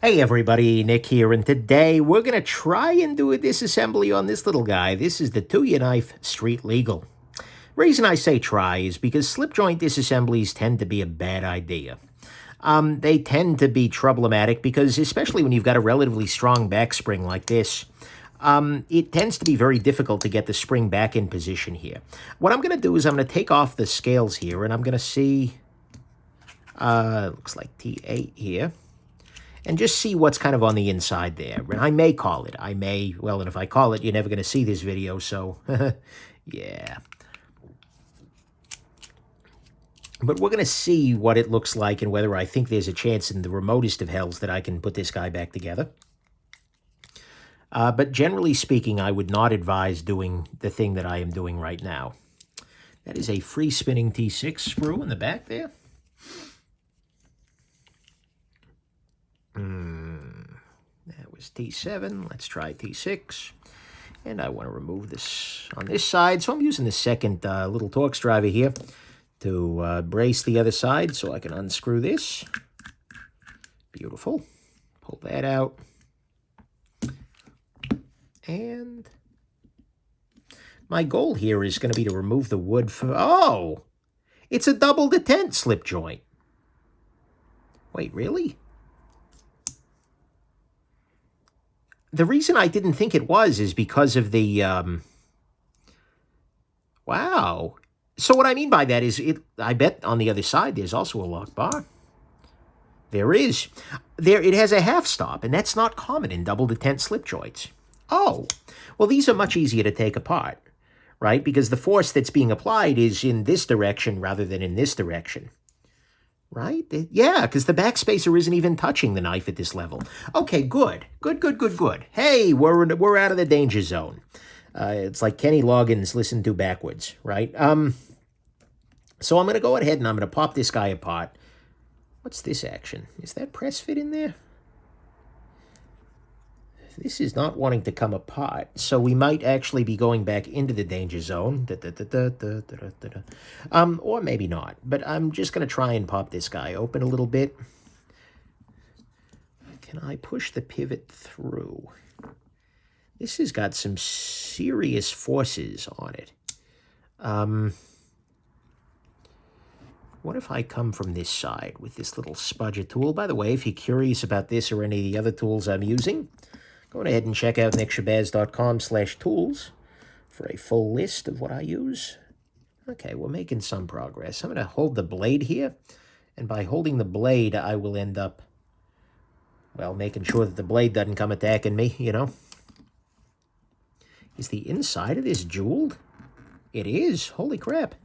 Hey everybody, Nick here, and today we're going to try and do a disassembly on this little guy. This is the Tuya Knife StreetLegal. Reason I say try is because slip joint disassemblies tend to be a bad idea. They tend to be problematic because, especially when you've got a relatively strong back spring like this, it tends to be very difficult to get the spring back in position here. What I'm going to do is I'm going to take off the scales here, and I'm going to see, looks like T8 here, and just see what's kind of on the inside there. And I may call it. And if I call it, you're never going to see this video, so yeah. But we're going to see what it looks like and whether I think there's a chance in the remotest of hells that I can put this guy back together. But generally speaking, I would not advise doing the thing that I am doing right now. That is a free spinning T6 screw in the back there. That was T7. Let's try T6. And I want to remove this on this side. So I'm using the second little Torx driver here to brace the other side so I can unscrew this. Beautiful. Pull that out. And my goal here is going to be to remove the wood for... Oh! It's a double detent slip joint. Wait, really? The reason I didn't think it was is because of the, wow. So what I mean by that is, I bet on the other side there's also a lock bar. There is. It has a half stop, and that's not common in double detent slip joints. Oh, well, these are much easier to take apart, right? Because the force that's being applied is in this direction rather than in this direction. Right? Yeah, because the backspacer isn't even touching the knife at this level. Okay, good. Good. Hey, we're out of the danger zone. It's like Kenny Loggins listened to backwards, right? So I'm going to go ahead and I'm going to pop this guy apart. What's this action? Is that press fit in there? This is not wanting to come apart, so we might actually be going back into the danger zone. Or maybe not, but I'm just going to try and pop this guy open a little bit. Can I push the pivot through? This has got some serious forces on it. What if I come from this side with this little spudger tool? By the way, if you're curious about this or any of the other tools I'm using, go ahead and check out nickshabazz.com/tools for a full list of what I use. Okay, we're making some progress. I'm going to hold the blade here, and by holding the blade, I will end up, well, making sure that the blade doesn't come attacking me, you know. Is the inside of this jeweled? It is. Holy crap.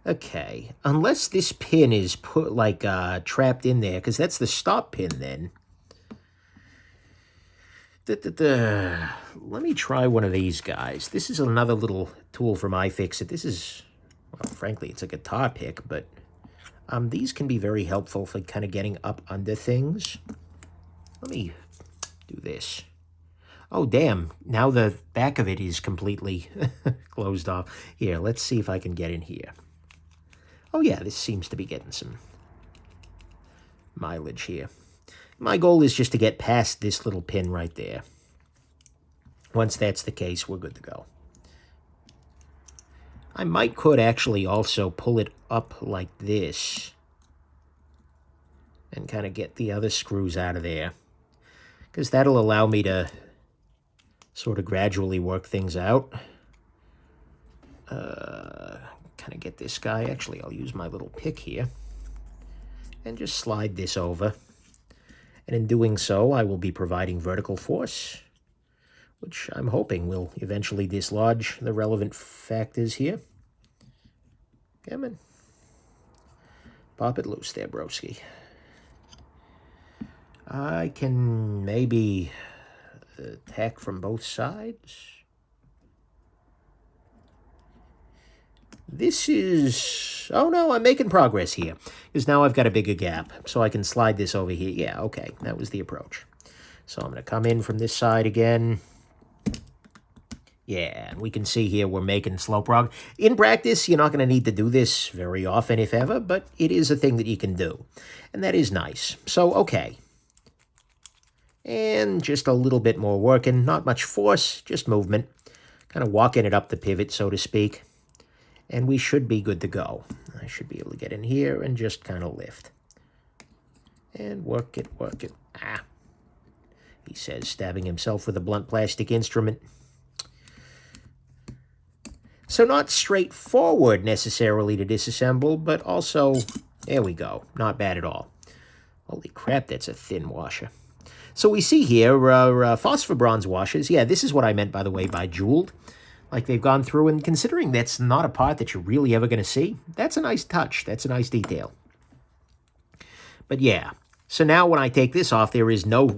Okay, unless this pin is put like trapped in there, because that's the stop pin then. Let me try one of these guys. This is another little tool from iFixit. This is, well, frankly, it's a guitar pick, but these can be very helpful for kind of getting up under things. Let me do this. Oh, damn. Now the back of it is completely closed off. Here, let's see if I can get in here. Oh, yeah, this seems to be getting some mileage here. My goal is just to get past this little pin right there. Once that's the case, we're good to go. I could actually also pull it up like this and kind of get the other screws out of there, because that'll allow me to sort of gradually work things out. Kind of get this guy. Actually, I'll use my little pick here and just slide this over. And in doing so, I will be providing vertical force, which I'm hoping will eventually dislodge the relevant factors here. Come on. Pop it loose there, broski. I can maybe attack from both sides. This is... Oh, no, I'm making progress here. Because now I've got a bigger gap, so I can slide this over here. Yeah, okay, that was the approach. So I'm going to come in from this side again. Yeah, and we can see here we're making slow prog. In practice, you're not going to need to do this very often, if ever, but it is a thing that you can do. And that is nice. So, okay. And just a little bit more working. Not much force, just movement. Kind of walking it up the pivot, so to speak. And we should be good to go. I should be able to get in here and just kind of lift. And work it, work it. Ah, he says, stabbing himself with a blunt plastic instrument. So not straightforward necessarily to disassemble, but also, there we go. Not bad at all. Holy crap, that's a thin washer. So we see here phosphor bronze washers. Yeah, this is what I meant, by the way, by jeweled. Like they've gone through, and considering that's not a part that you're really ever going to see, that's a nice touch. That's a nice detail. But yeah, so now when I take this off, there is no,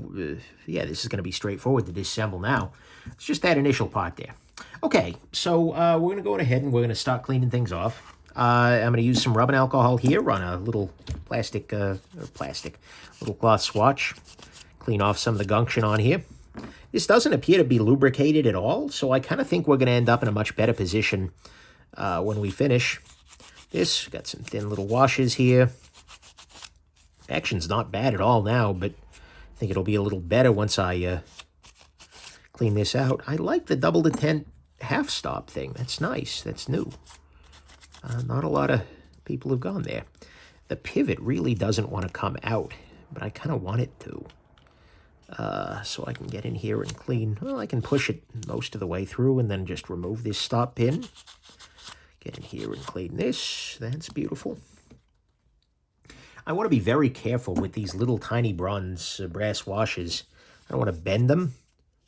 this is going to be straightforward to disassemble now. It's just that initial part there. Okay, so we're going to go ahead and we're going to start cleaning things off. I'm going to use some rubbing alcohol here on a little little cloth swatch. Clean off some of the gumption on here. This doesn't appear to be lubricated at all, so I kind of think we're going to end up in a much better position when we finish this. Got some thin little washes here. Action's not bad at all now, but I think it'll be a little better once I clean this out. I like the double detent half stop thing. That's nice. That's new. Not a lot of people have gone there. The pivot really doesn't want to come out, but I kind of want it to. So I can get in here and clean. Well, I can push it most of the way through and then just remove this stop pin. Get in here and clean this. That's beautiful. I want to be very careful with these little tiny bronze brass washers. I don't want to bend them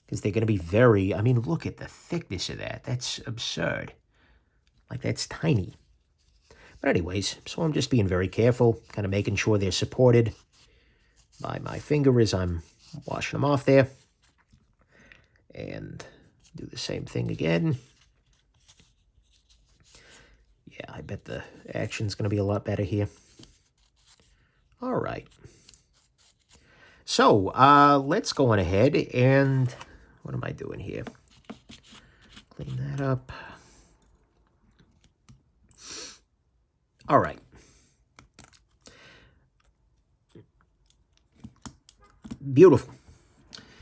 because they're going to be very, I mean, look at the thickness of that. That's absurd. Like, that's tiny. But anyways, so I'm just being very careful, kind of making sure they're supported by my finger as I'm washing them off there. And do the same thing again. Yeah, I bet the action's going to be a lot better here. All right. So, let's go on ahead and, what am I doing here? Clean that up. All right. Beautiful.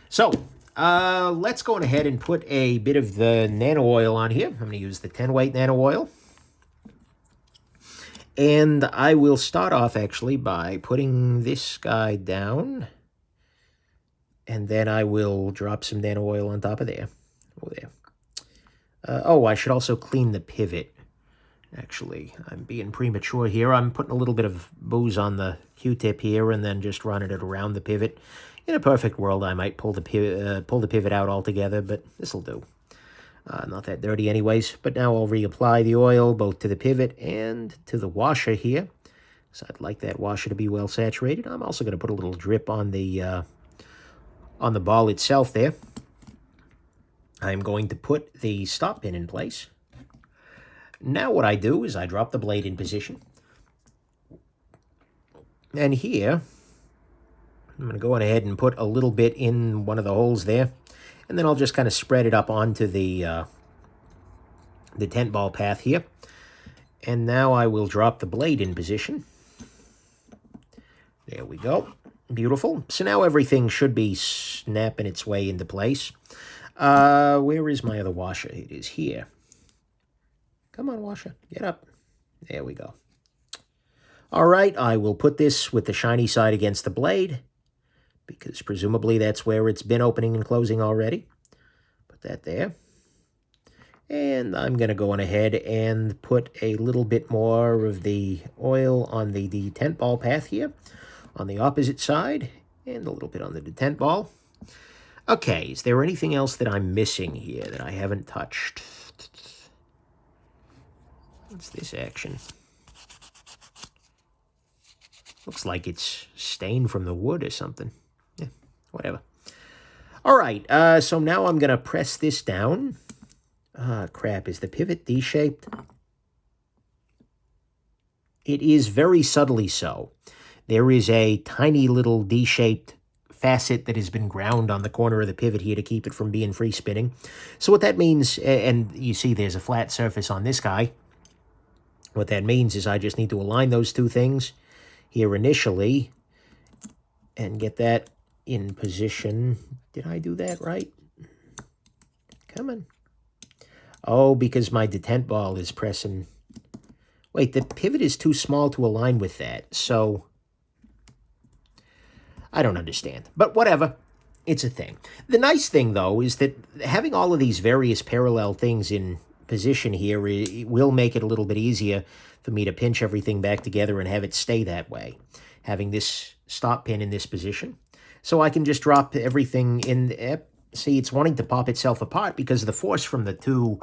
So, let's go on ahead and put a bit of the nano oil on here. I'm going to use the 10 weight nano oil. And I will start off actually by putting this guy down. And then I will drop some nano oil on top of there. Oh, there. I should also clean the pivot. Actually, I'm being premature here. I'm putting a little bit of booze on the Q-tip here and then just running it around the pivot. In a perfect world, I might pull the pivot out altogether, but this'll do. Not that dirty anyways. But now I'll reapply the oil both to the pivot and to the washer here. So I'd like that washer to be well saturated. I'm also going to put a little drip on the ball itself there. I'm going to put the stop pin in place. Now what I do is I drop the blade in position. And here, I'm going to go on ahead and put a little bit in one of the holes there. And then I'll just kind of spread it up onto the tent ball path here. And now I will drop the blade in position. There we go. Beautiful. So now everything should be snapping its way into place. Where is my other washer? It is here. Come on, washer. Get up. There we go. All right, I will put this with the shiny side against the blade, because presumably that's where it's been opening and closing already. Put that there. And I'm going to go on ahead and put a little bit more of the oil on the detent ball path here, on the opposite side, and a little bit on the detent ball. Okay, is there anything else that I'm missing here that I haven't touched? What's this action? Looks like it's stained from the wood or something. Yeah, whatever. All right, so now I'm going to press this down. Crap, is the pivot D-shaped? It is very subtly so. There is a tiny little D-shaped facet that has been ground on the corner of the pivot here to keep it from being free spinning. So what that means, and you see there's a flat surface on this guy. What that means is I just need to align those two things here initially and get that in position. Did I do that right? Come on. Oh, because my detent ball is pressing. Wait, the pivot is too small to align with that. So I don't understand. But whatever. It's a thing. The nice thing, though, is that having all of these various parallel things in position here will make it a little bit easier for me to pinch everything back together and have it stay that way. Having this stop pin in this position. So I can just drop everything in. See, it's wanting to pop itself apart because of the force from the two.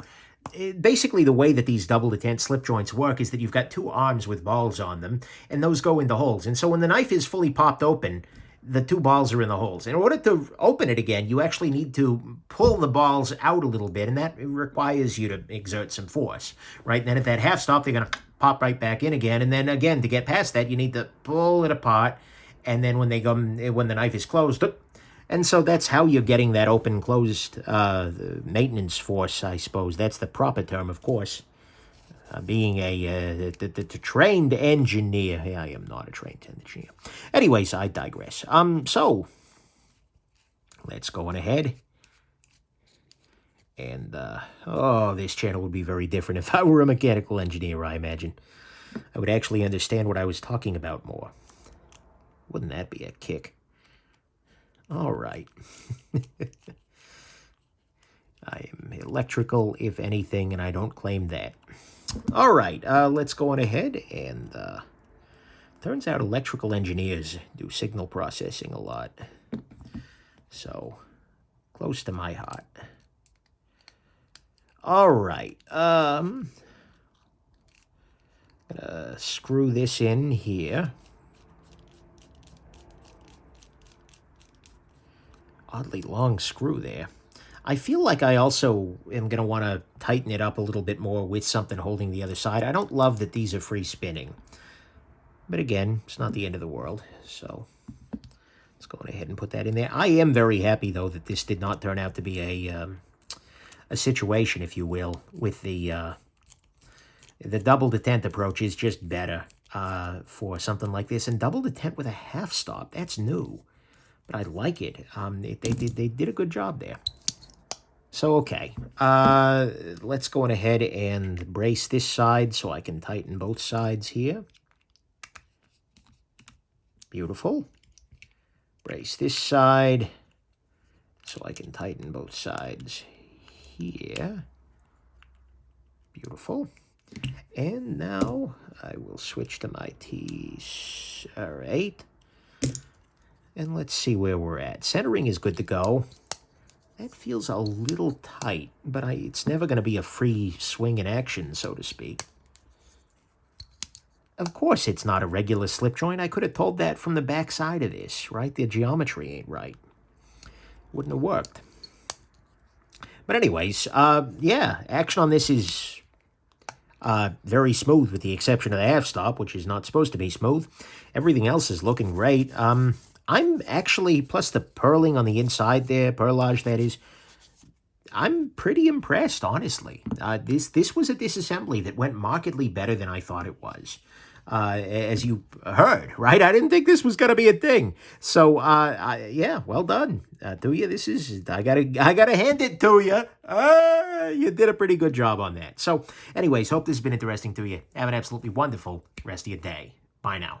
Basically, the way that these double detent slip joints work is that you've got two arms with balls on them, and those go into holes. And so when the knife is fully popped open, the two balls are in the holes. In order to open it again, you actually need to pull the balls out a little bit, and that requires you to exert some force, right? And then at that half stop, they're going to pop right back in again. And then again, to get past that, you need to pull it apart. And then when the knife is closed, and so that's how you're getting that open-closed maintenance force, I suppose. That's the proper term, of course. Being a trained engineer. Yeah, I am not a trained engineer. Anyways, I digress. So let's go on ahead. And, this channel would be very different if I were a mechanical engineer, I imagine. I would actually understand what I was talking about more. Wouldn't that be a kick? All right. I am electrical, if anything, and I don't claim that. All right, let's go on ahead. And turns out electrical engineers do signal processing a lot. So, close to my heart. All right. I'm gonna screw this in here. Oddly long screw there. I feel like I also am going to want to tighten it up a little bit more with something holding the other side. I don't love that these are free spinning. But again, it's not the end of the world. So let's go ahead and put that in there. I am very happy, though, that this did not turn out to be a situation, if you will, with the double detent approach is just better for something like this. And double detent with a half stop, that's new. But I like it. They did a good job there. So, okay. Let's go on ahead and brace this side so I can tighten both sides here. Beautiful. Brace this side so I can tighten both sides here. Beautiful. And now I will switch to my T8. And let's see where we're at. Centering is good to go. That feels a little tight, but it's never going to be a free swing in action, so to speak. Of course it's not a regular slip joint. I could have told that from the back side of this, right? The geometry ain't right. Wouldn't have worked. But anyways, yeah, action on this is very smooth with the exception of the half stop, which is not supposed to be smooth. Everything else is looking great. I'm actually, plus the purling on the inside there, purlage that is, I'm pretty impressed, honestly. This was a disassembly that went markedly better than I thought it was. As you heard, right? I didn't think this was going to be a thing. So, yeah, well done. Tuya, this is, I gotta hand it to you. You did a pretty good job on that. So, anyways, hope this has been interesting to you. Have an absolutely wonderful rest of your day. Bye now.